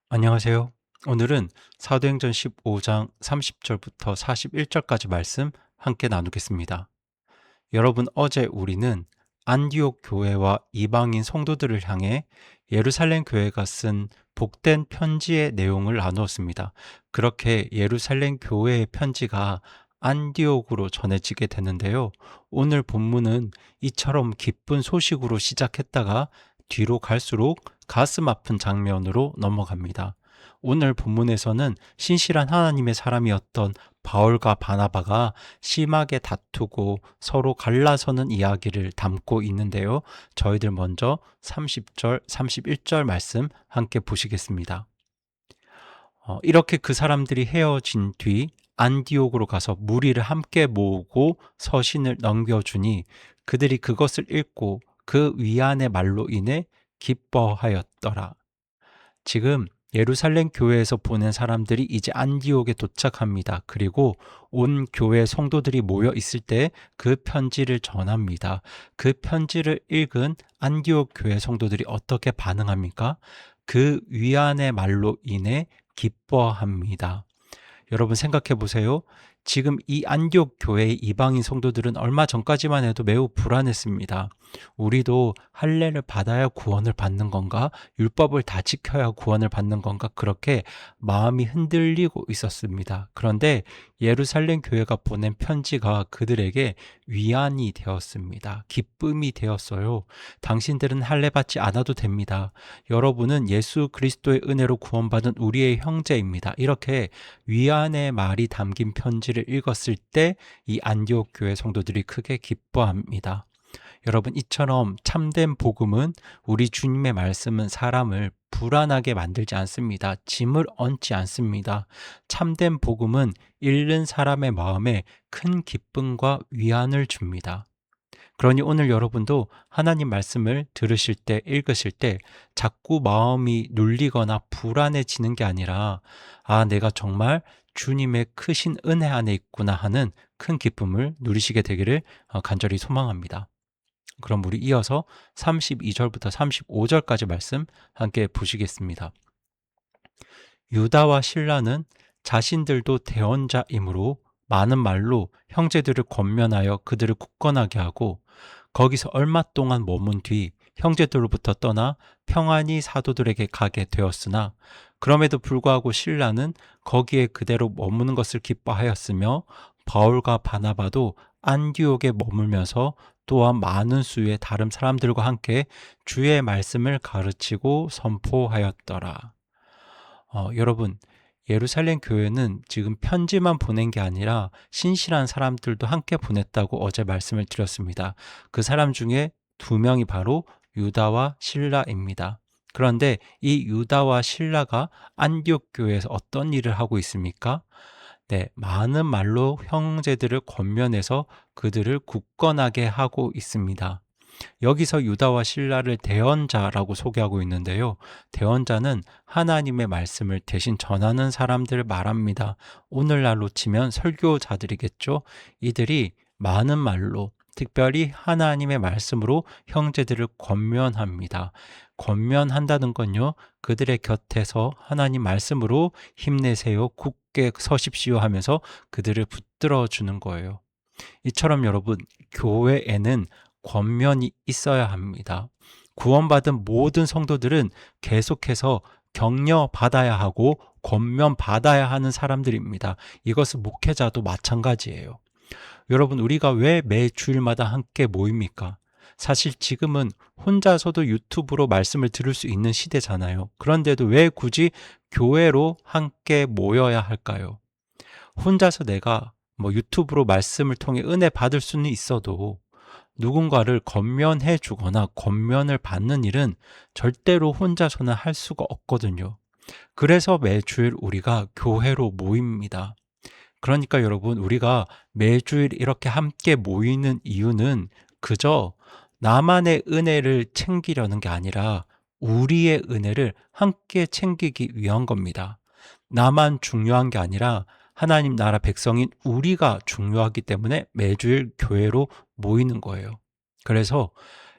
안녕하세요. 오늘은 사도행전 15장 30절부터 41절까지 말씀 함께 나누겠습니다. 여러분, 어제 우리는 안디옥 교회와 이방인 성도들을 향해 예루살렘 교회가 쓴 복된 편지의 내용을 나누었습니다. 그렇게 예루살렘 교회의 편지가 안디옥으로 전해지게 되는데요. 오늘 본문은 이처럼 기쁜 소식으로 시작했다가 뒤로 갈수록 가슴 아픈 장면으로 넘어갑니다. 오늘 본문에서는 신실한 하나님의 사람이었던 바울과 바나바가 심하게 다투고 서로 갈라서는 이야기를 담고 있는데요. 저희들 먼저 30절, 31절 말씀 함께 보시겠습니다. 이렇게 그 사람들이 헤어진 뒤 안디옥으로 가서 무리를 함께 모으고 서신을 넘겨주니 그들이 그것을 읽고 그 위안의 말로 인해 기뻐하였더라. 지금 예루살렘 교회에서 보낸 사람들이 이제 안디옥에 도착합니다. 그리고 온 교회 성도들이 모여 있을 때 그 편지를 전합니다. 그 편지를 읽은 안디옥 교회 성도들이 어떻게 반응합니까? 그 위안의 말로 인해 기뻐합니다. 여러분 생각해 보세요. 지금 이 안디옥 교회의 이방인 성도들은 얼마 전까지만 해도 매우 불안했습니다. 우리도 할례를 받아야 구원을 받는 건가? 율법을 다 지켜야 구원을 받는 건가? 그렇게 마음이 흔들리고 있었습니다. 그런데 예루살렘 교회가 보낸 편지가 그들에게 위안이 되었습니다. 기쁨이 되었어요. 당신들은 할례 받지 않아도 됩니다. 여러분은 예수 그리스도의 은혜로 구원받은 우리의 형제입니다. 이렇게 위안의 말이 담긴 편지를 읽었을 때 이 안디옥 교회 성도들이 크게 기뻐합니다. 여러분, 이처럼 참된 복음은 우리 주님의 말씀은 사람을 불안하게 만들지 않습니다. 짐을 얹지 않습니다. 참된 복음은 읽는 사람의 마음에 큰 기쁨과 위안을 줍니다. 그러니 오늘 여러분도 하나님 말씀을 들으실 때, 읽으실 때 자꾸 마음이 눌리거나 불안해지는 게 아니라 내가 정말 주님의 크신 은혜 안에 있구나 하는 큰 기쁨을 누리시게 되기를 간절히 소망합니다. 그럼 우리 이어서 32절부터 35절까지 말씀 함께 보시겠습니다. 유다와 실라는 자신들도 대언자이므로 많은 말로 형제들을 권면하여 그들을 굳건하게 하고 거기서 얼마 동안 머문 뒤 형제들로부터 떠나 평안히 사도들에게 가게 되었으나 그럼에도 불구하고 실라는 거기에 그대로 머무는 것을 기뻐하였으며 바울과 바나바도 안디옥에 머물면서 또한 많은 수의 다른 사람들과 함께 주의 말씀을 가르치고 선포하였더라. 여러분, 예루살렘 교회는 지금 편지만 보낸 게 아니라 신실한 사람들도 함께 보냈다고 어제 말씀을 드렸습니다. 그 사람 중에 두 명이 바로 유다와 실라입니다. 그런데 이 유다와 실라가 안디옥 교회에서 어떤 일을 하고 있습니까? 네, 많은 말로 형제들을 권면해서 그들을 굳건하게 하고 있습니다. 여기서 유다와 실라를 대언자라고 소개하고 있는데요. 대언자는 하나님의 말씀을 대신 전하는 사람들을 말합니다. 오늘날로 치면 설교자들이겠죠. 이들이 많은 말로 특별히 하나님의 말씀으로 형제들을 권면합니다. 권면한다는 건요, 그들의 곁에서 하나님 말씀으로 힘내세요, 굳게 서십시오 하면서 그들을 붙들어 주는 거예요. 이처럼 여러분, 교회에는 권면이 있어야 합니다. 구원받은 모든 성도들은 계속해서 격려받아야 하고 권면받아야 하는 사람들입니다. 이것은 목회자도 마찬가지예요. 여러분, 우리가 왜 매 주일마다 함께 모입니까? 사실 지금은 혼자서도 유튜브로 말씀을 들을 수 있는 시대잖아요. 그런데도 왜 굳이 교회로 함께 모여야 할까요? 혼자서 내가 유튜브로 말씀을 통해 은혜 받을 수는 있어도 누군가를 권면해 주거나 권면을 받는 일은 절대로 혼자서는 할 수가 없거든요. 그래서 매주일 우리가 교회로 모입니다. 그러니까 여러분, 우리가 매주일 이렇게 함께 모이는 이유는 그저 나만의 은혜를 챙기려는 게 아니라 우리의 은혜를 함께 챙기기 위한 겁니다. 나만 중요한 게 아니라 하나님 나라 백성인 우리가 중요하기 때문에 매주일 교회로 모이는 거예요. 그래서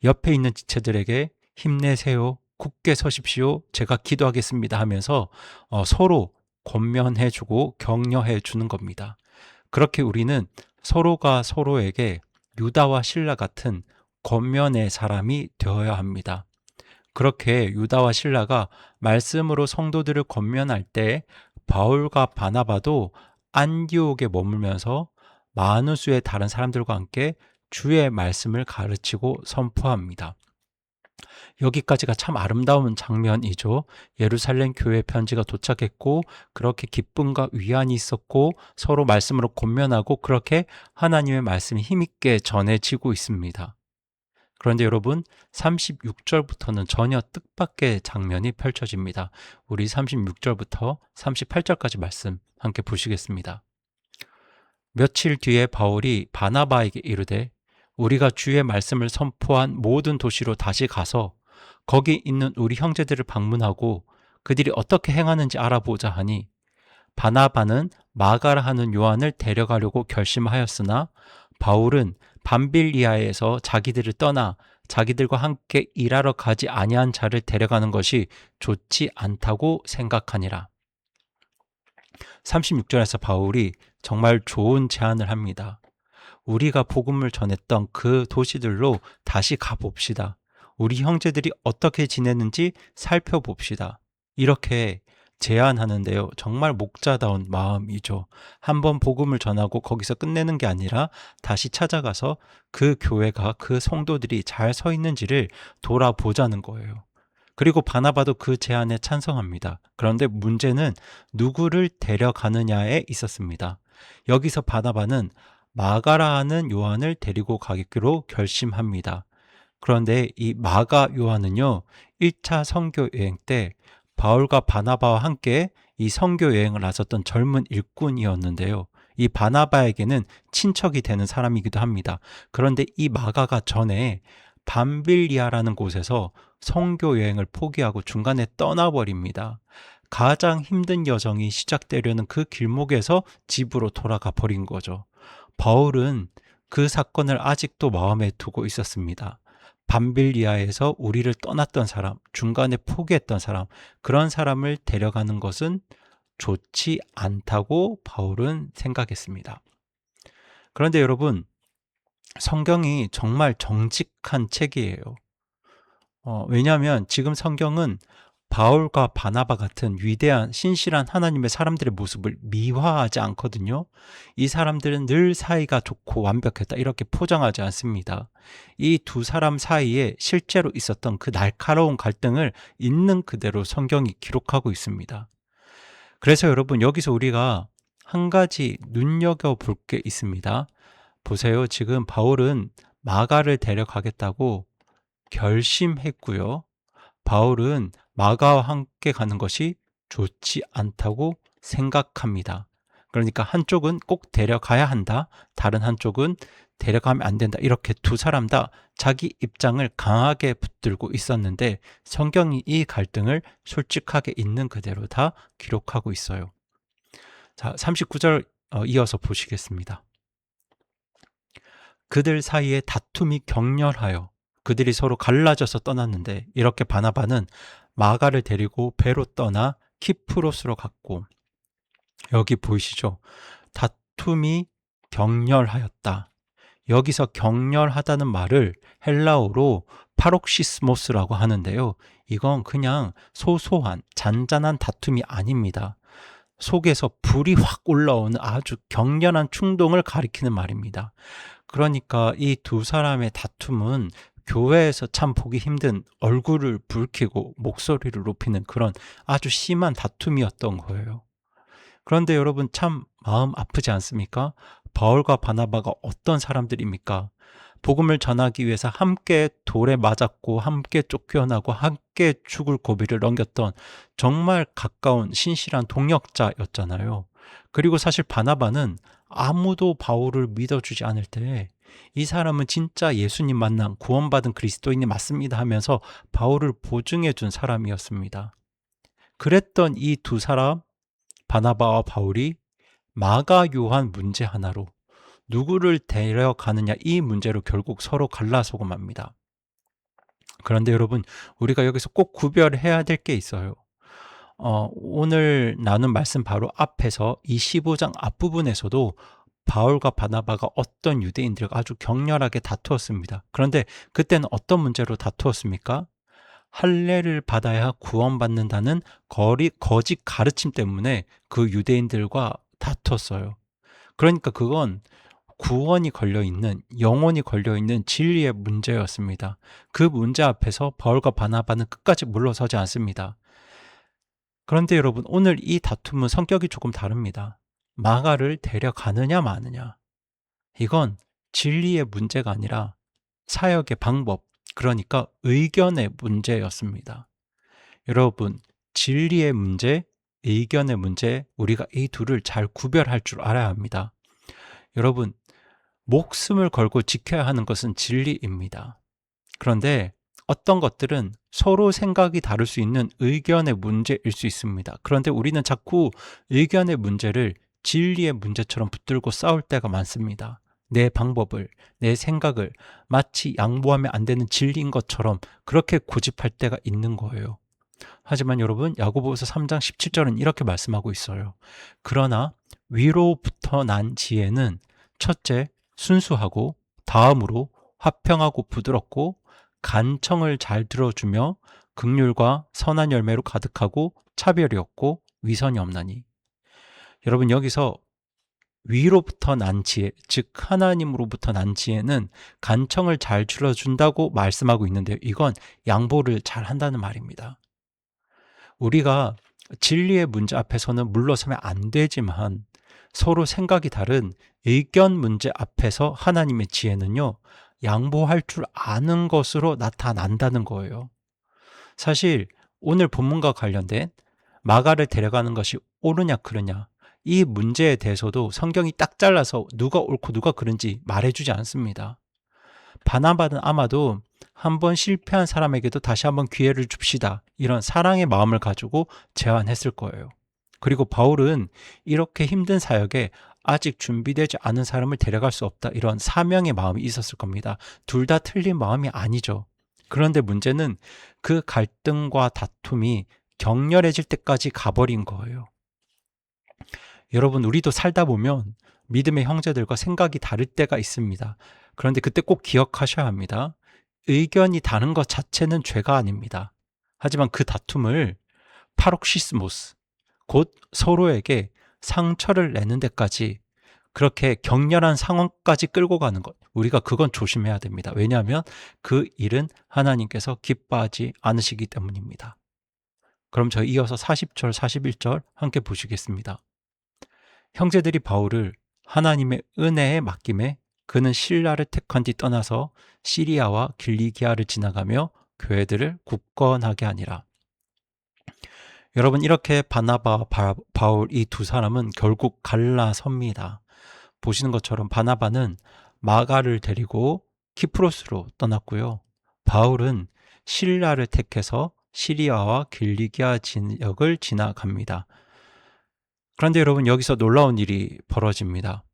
옆에 있는 지체들에게 힘내세요, 굳게 서십시오. 제가 기도하겠습니다 하면서 서로 권면해 주고 격려해 주는 겁니다. 그렇게 우리는 서로가 서로에게 유다와 실라 같은 권면의 사람이 되어야 합니다. 그렇게 유다와 실라가 말씀으로 성도들을 권면할 때 바울과 바나바도 안디옥에 머물면서 많은 수의 다른 사람들과 함께 주의 말씀을 가르치고 선포합니다. 여기까지가 참 아름다운 장면이죠. 예루살렘 교회 편지가 도착했고 그렇게 기쁨과 위안이 있었고 서로 말씀으로 권면하고 그렇게 하나님의 말씀이 힘있게 전해지고 있습니다. 그런데 여러분 36절부터는 전혀 뜻밖의 장면이 펼쳐집니다. 우리 36절부터 38절까지 말씀 함께 보시겠습니다. 며칠 뒤에 바울이 바나바에게 이르되 우리가 주의 말씀을 선포한 모든 도시로 다시 가서 거기 있는 우리 형제들을 방문하고 그들이 어떻게 행하는지 알아보자 하니 바나바는 마가라 하는 요한을 데려가려고 결심하였으나 바울은 밤빌리아에서 자기들을 떠나 자기들과 함께 일하러 가지 아니한 자를 데려가는 것이 좋지 않다고 생각하니라. 36절에서 바울이 정말 좋은 제안을 합니다. 우리가 복음을 전했던 그 도시들로 다시 가봅시다. 우리 형제들이 어떻게 지내는지 살펴봅시다. 이렇게 제안하는데요. 정말 목자다운 마음이죠. 한번 복음을 전하고 거기서 끝내는 게 아니라 다시 찾아가서 그 교회가 그 성도들이 잘 서 있는지를 돌아보자는 거예요. 그리고 바나바도 그 제안에 찬성합니다. 그런데 문제는 누구를 데려가느냐에 있었습니다. 여기서 바나바는 마가라 하는 요한을 데리고 가기로 결심합니다. 그런데 이 마가 요한은요, 1차 선교 여행 때 바울과 바나바와 함께 이 선교 여행을 나섰던 젊은 일꾼이었는데요. 이 바나바에게는 친척이 되는 사람이기도 합니다. 그런데 이 마가가 전에 밤빌리아라는 곳에서 선교 여행을 포기하고 중간에 떠나버립니다. 가장 힘든 여정이 시작되려는 그 길목에서 집으로 돌아가 버린 거죠. 바울은 그 사건을 아직도 마음에 두고 있었습니다. 밤빌리아에서 우리를 떠났던 사람, 중간에 포기했던 사람, 그런 사람을 데려가는 것은 좋지 않다고 바울은 생각했습니다. 그런데 여러분, 성경이 정말 정직한 책이에요. 왜냐하면 지금 성경은 바울과 바나바 같은 위대한 신실한 하나님의 사람들의 모습을 미화하지 않거든요. 이 사람들은 늘 사이가 좋고 완벽했다 이렇게 포장하지 않습니다. 이 두 사람 사이에 실제로 있었던 그 날카로운 갈등을 있는 그대로 성경이 기록하고 있습니다. 그래서 여러분 여기서 우리가 한 가지 눈여겨볼 게 있습니다. 보세요. 지금 바울은 마가를 데려가겠다고 결심했고요. 바울은 마가와 함께 가는 것이 좋지 않다고 생각합니다. 그러니까 한쪽은 꼭 데려가야 한다. 다른 한쪽은 데려가면 안 된다. 이렇게 두 사람 다 자기 입장을 강하게 붙들고 있었는데 성경이 이 갈등을 솔직하게 있는 그대로 다 기록하고 있어요. 자, 39절 이어서 보시겠습니다. 그들 사이에 다툼이 격렬하여 그들이 서로 갈라져서 떠났는데 이렇게 바나바는 마가를 데리고 배로 떠나 키프로스로 갔고 여기 보이시죠? 다툼이 격렬하였다. 여기서 격렬하다는 말을 헬라어로 파록시스모스라고 하는데요. 이건 그냥 소소한 잔잔한 다툼이 아닙니다. 속에서 불이 확 올라오는 아주 격렬한 충동을 가리키는 말입니다. 그러니까 이 두 사람의 다툼은 교회에서 참 보기 힘든 얼굴을 붉히고 목소리를 높이는 그런 아주 심한 다툼이었던 거예요. 그런데 여러분 참 마음 아프지 않습니까? 바울과 바나바가 어떤 사람들입니까? 복음을 전하기 위해서 함께 돌에 맞았고 함께 쫓겨나고 함께 죽을 고비를 넘겼던 정말 가까운 신실한 동역자였잖아요. 그리고 사실 바나바는 아무도 바울을 믿어주지 않을 때 이 사람은 진짜 예수님 만난 구원받은 그리스도인이 맞습니다 하면서 바울을 보증해 준 사람이었습니다. 그랬던 이 두 사람 바나바와 바울이 마가 요한 문제 하나로 누구를 데려가느냐 이 문제로 결국 서로 갈라서고 맙니다. 그런데 여러분, 우리가 여기서 꼭 구별해야 될 게 있어요. 오늘 나눈 말씀 바로 앞에서 이 15장 앞부분에서도 바울과 바나바가 어떤 유대인들과 아주 격렬하게 다투었습니다. 그런데 그때는 어떤 문제로 다투었습니까? 할례를 받아야 구원받는다는 거짓 가르침 때문에 그 유대인들과 다투었어요. 그러니까 그건 구원이 걸려있는, 영혼이 걸려있는 진리의 문제였습니다. 그 문제 앞에서 바울과 바나바는 끝까지 물러서지 않습니다. 그런데 여러분, 오늘 이 다툼은 성격이 조금 다릅니다. 마가를 데려가느냐 마느냐. 이건 진리의 문제가 아니라 사역의 방법, 그러니까 의견의 문제였습니다. 여러분, 진리의 문제, 의견의 문제, 우리가 이 둘을 잘 구별할 줄 알아야 합니다. 여러분, 목숨을 걸고 지켜야 하는 것은 진리입니다. 그런데 어떤 것들은 서로 생각이 다를 수 있는 의견의 문제일 수 있습니다. 그런데 우리는 자꾸 의견의 문제를 진리의 문제처럼 붙들고 싸울 때가 많습니다. 내 방법을, 내 생각을 마치 양보하면 안 되는 진리인 것처럼 그렇게 고집할 때가 있는 거예요. 하지만 여러분, 야고보서 3장 17절은 이렇게 말씀하고 있어요. 그러나 위로부터 난 지혜는 첫째, 순수하고 다음으로 화평하고 부드럽고 간청을 잘 들어주며 긍휼과 선한 열매로 가득하고 차별이 없고 위선이 없나니. 여러분, 여기서 위로부터 난 지혜, 즉 하나님으로부터 난 지혜는 간청을 잘 들어준다고 말씀하고 있는데요. 이건 양보를 잘 한다는 말입니다. 우리가 진리의 문제 앞에서는 물러서면 안 되지만 서로 생각이 다른 의견 문제 앞에서 하나님의 지혜는요, 양보할 줄 아는 것으로 나타난다는 거예요. 사실 오늘 본문과 관련된 마가를 데려가는 것이 옳으냐 그르냐, 이 문제에 대해서도 성경이 딱 잘라서 누가 옳고 누가 그른지 말해주지 않습니다. 바나바는 아마도 한번 실패한 사람에게도 다시 한번 기회를 줍시다, 이런 사랑의 마음을 가지고 제안했을 거예요. 그리고 바울은 이렇게 힘든 사역에 아직 준비되지 않은 사람을 데려갈 수 없다, 이런 사명의 마음이 있었을 겁니다. 둘 다 틀린 마음이 아니죠. 그런데 문제는 그 갈등과 다툼이 격렬해질 때까지 가버린 거예요. 여러분, 우리도 살다 보면 믿음의 형제들과 생각이 다를 때가 있습니다. 그런데 그때 꼭 기억하셔야 합니다. 의견이 다른 것 자체는 죄가 아닙니다. 하지만 그 다툼을 파록시스모스, 곧 서로에게 상처를 내는 데까지, 그렇게 격렬한 상황까지 끌고 가는 것, 우리가 그건 조심해야 됩니다. 왜냐하면 그 일은 하나님께서 기뻐하지 않으시기 때문입니다. 그럼 저희 이어서 40절, 41절 함께 보시겠습니다. 형제들이 바울을 하나님의 은혜에 맡김에 그는 신라를 택한 뒤 떠나서 시리아와 길리기아를 지나가며 교회들을 굳건하게 하니라. 여러분, 이렇게 바나바와 바울, 이 두 사람은 결국 갈라섭니다. 보시는 것처럼 바나바는 마가를 데리고 키프로스로 떠났고요. 바울은 신라를 택해서 시리아와 길리기아 지역을 지나갑니다. 그런데 여러분, 여기서 놀라운 일이 벌어집니다.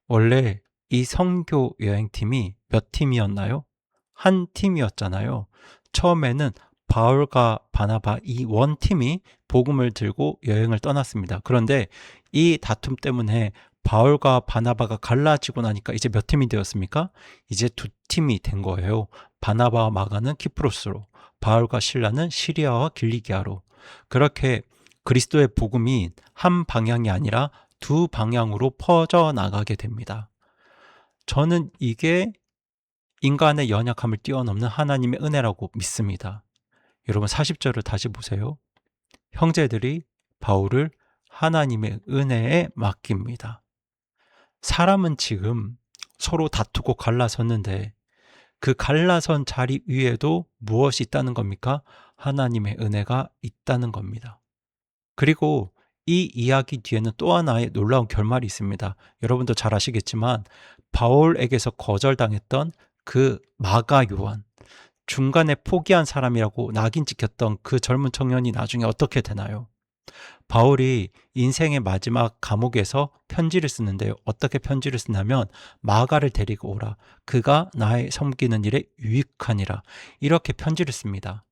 원래 이 선교 여행팀이 몇 팀이었나요? 한 팀이었잖아요. 처음에는 바울과 바나바 이 원팀이 복음을 들고 여행을 떠났습니다. 그런데 이 다툼 때문에 바울과 바나바가 갈라지고 나니까 이제 몇 팀이 되었습니까? 이제 두 팀이 된 거예요. 바나바와 마가는 키프로스로, 바울과 실라는 시리아와 길리기아로. 그렇게 그리스도의 복음이 한 방향이 아니라 두 방향으로 퍼져나가게 됩니다. 저는 이게 인간의 연약함을 뛰어넘는 하나님의 은혜라고 믿습니다. 여러분, 40절을 다시 보세요. 형제들이 바울을 하나님의 은혜에 맡깁니다. 사람은 지금 서로 다투고 갈라섰는데 그 갈라선 자리 위에도 무엇이 있다는 겁니까? 하나님의 은혜가 있다는 겁니다. 그리고 이 이야기 뒤에는 또 하나의 놀라운 결말이 있습니다. 여러분도 잘 아시겠지만 바울에게서 거절당했던 그 마가 요한, 중간에 포기한 사람이라고 낙인 찍혔던 그 젊은 청년이 나중에 어떻게 되나요? 바울이 인생의 마지막 감옥에서 편지를 쓰는데요. 어떻게 편지를 쓰냐면 마가를 데리고 오라. 그가 나의 섬기는 일에 유익하니라. 이렇게 편지를 씁니다.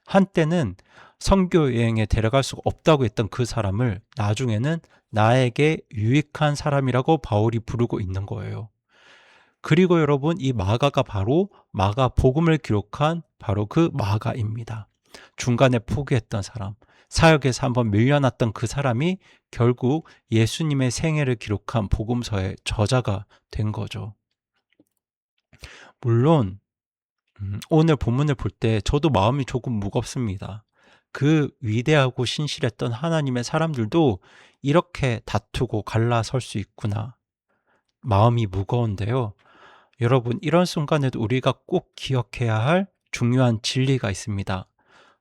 한때는 선교 여행에 데려갈 수가 없다고 했던 그 사람을 나중에는 나에게 유익한 사람이라고 바울이 부르고 있는 거예요. 그리고 여러분, 이 마가가 바로 마가 복음을 기록한 바로 그 마가입니다. 중간에 포기했던 사람, 사역에서 한번 밀려났던 그 사람이 결국 예수님의 생애를 기록한 복음서의 저자가 된 거죠. 물론 오늘 본문을 볼 때 저도 마음이 조금 무겁습니다. 그 위대하고 신실했던 하나님의 사람들도 이렇게 다투고 갈라설 수 있구나. 마음이 무거운데요. 여러분, 이런 순간에도 우리가 꼭 기억해야 할 중요한 진리가 있습니다.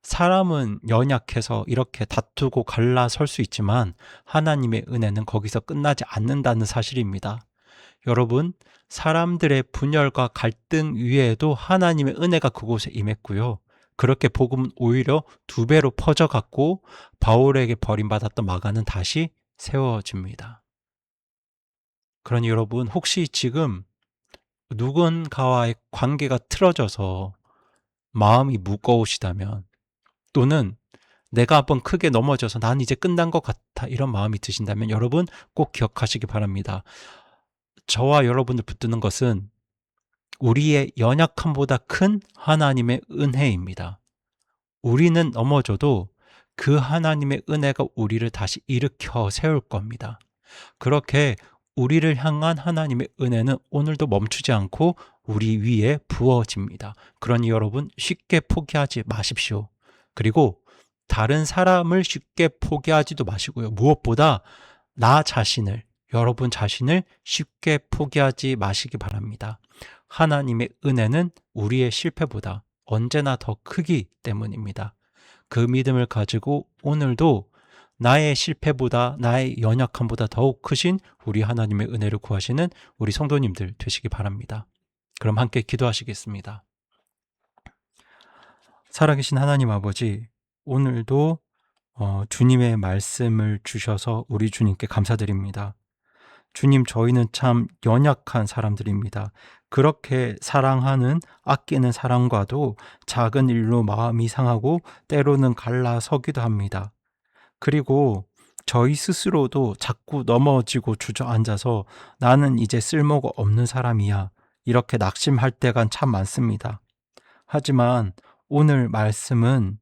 사람은 연약해서 이렇게 다투고 갈라설 수 있지만 하나님의 은혜는 거기서 끝나지 않는다는 사실입니다. 여러분, 사람들의 분열과 갈등 위에도 하나님의 은혜가 그곳에 임했고요. 그렇게 복음은 오히려 2배로 퍼져갔고 바울에게 버림받았던 마가는 다시 세워집니다. 그러니 여러분, 혹시 지금 누군가와의 관계가 틀어져서 마음이 무거우시다면, 또는 내가 한번 크게 넘어져서 난 이제 끝난 것 같아, 이런 마음이 드신다면 여러분 꼭 기억하시기 바랍니다. 저와 여러분을 붙드는 것은 우리의 연약함보다 큰 하나님의 은혜입니다. 우리는 넘어져도 그 하나님의 은혜가 우리를 다시 일으켜 세울 겁니다. 그렇게 우리를 향한 하나님의 은혜는 오늘도 멈추지 않고 우리 위에 부어집니다. 그러니 여러분, 쉽게 포기하지 마십시오. 그리고 다른 사람을 쉽게 포기하지도 마시고요. 무엇보다 나 자신을, 여러분 자신을 쉽게 포기하지 마시기 바랍니다. 하나님의 은혜는 우리의 실패보다 언제나 더 크기 때문입니다. 그 믿음을 가지고 오늘도 나의 실패보다, 나의 연약함보다 더욱 크신 우리 하나님의 은혜를 구하시는 우리 성도님들 되시기 바랍니다. 그럼 함께 기도하시겠습니다. 살아계신 하나님 아버지, 오늘도 주님의 말씀을 주셔서 우리 주님께 감사드립니다. 주님, 저희는 참 연약한 사람들입니다. 그렇게 사랑하는, 아끼는 사람과도 작은 일로 마음이 상하고 때로는 갈라서기도 합니다. 그리고 저희 스스로도 자꾸 넘어지고 주저앉아서 나는 이제 쓸모가 없는 사람이야, 이렇게 낙심할 때가 참 많습니다. 하지만 오늘 말씀은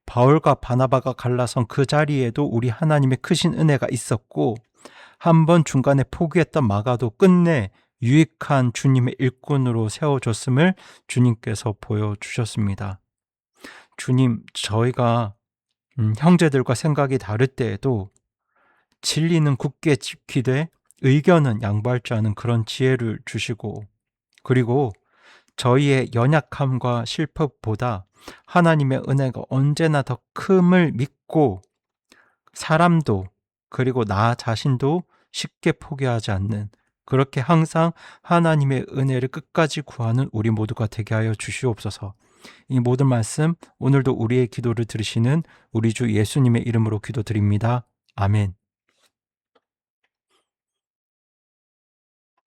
바울과 바나바가 갈라선 그 자리에도 우리 하나님의 크신 은혜가 있었고, 한번 중간에 포기했던 마가도 끝내 유익한 주님의 일꾼으로 세워줬음을 주님께서 보여주셨습니다. 주님, 저희가 형제들과 생각이 다를 때에도 진리는 굳게 지키되 의견은 양보할 줄 아는 그런 지혜를 주시고, 그리고 저희의 연약함과 실패보다 하나님의 은혜가 언제나 더 큼을 믿고, 사람도 그리고 나 자신도 쉽게 포기하지 않는, 그렇게 항상 하나님의 은혜를 끝까지 구하는 우리 모두가 되게 하여 주시옵소서. 이 모든 말씀 오늘도 우리의 기도를 들으시는 우리 주 예수님의 이름으로 기도드립니다. 아멘.